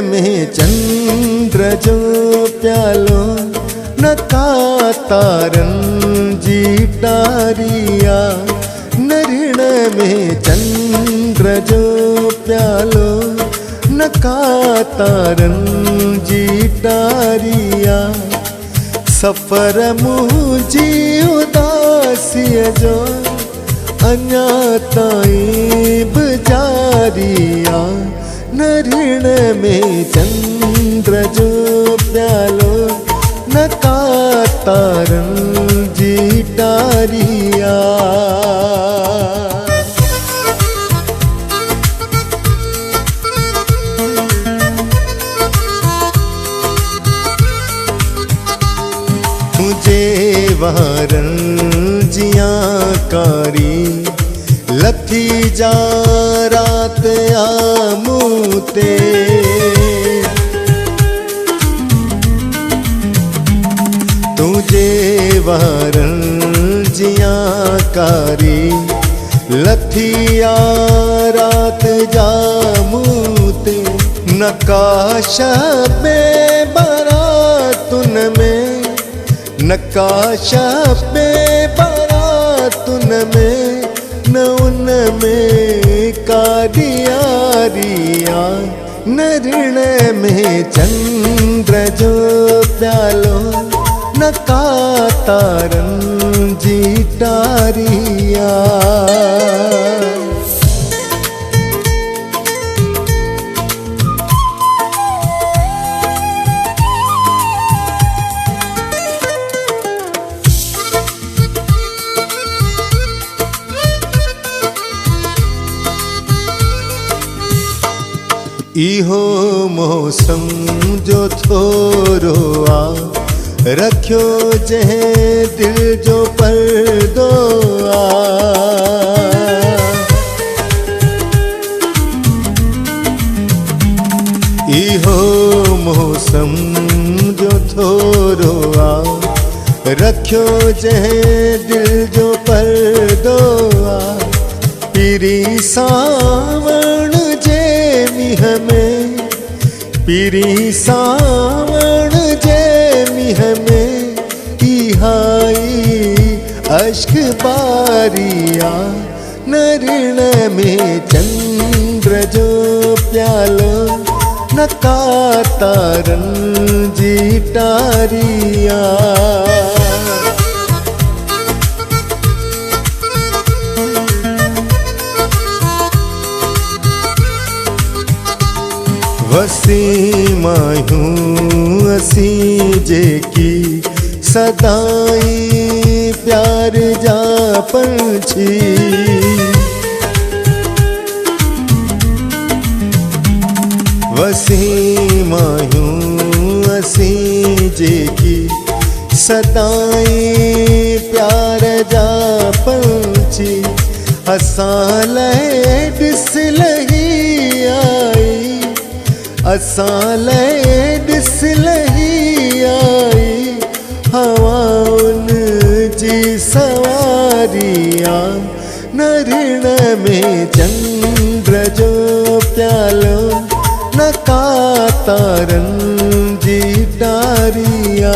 में चंद्र जो प्यालो न तारन जी टारिया। नरिण में चंद्र जो प्यालो न तारन जी टारिया। सफर मुझी उदासिय जो अञा ताईं बजारिया। नरिण में चंद्र जो प्यालो न तारन जी टारिया। मुझे वारन जिया कारी लथी जा रात आमूते। तुझे वारन जिया कारी लथी रात जामूते। नकाश पे बारातुन में नकाश पे बारातुन में न उनमें कादियारिया। नरिण में चंद्र जो प्यालो न तारन जी टारिया। इहो मौसम जो थोरो आ रखियो जंहिं दिल जो पर्दो आ। इहो मौसम जो थोरो आ रखियो जंहिं दिल जो पर्दो आ। पीरी सावण जे मीह में पीरी सावण जे मीह में इहाई अश्क बारिया। नरिण में चंद्र जो प्यालो न तारन जी टारिया। वसीमायूं असी जेकी सदाई प्यार जा पंछी। वसीमायूं असी जेकी सदाई प्यार जा पंछी। असां लाइ ॾिस लही आई असां लाइ ॾिस लही आई। हवाउन जी सवारिया। नरिण में चंद्र जो प्यालो न तारन जी टारिया।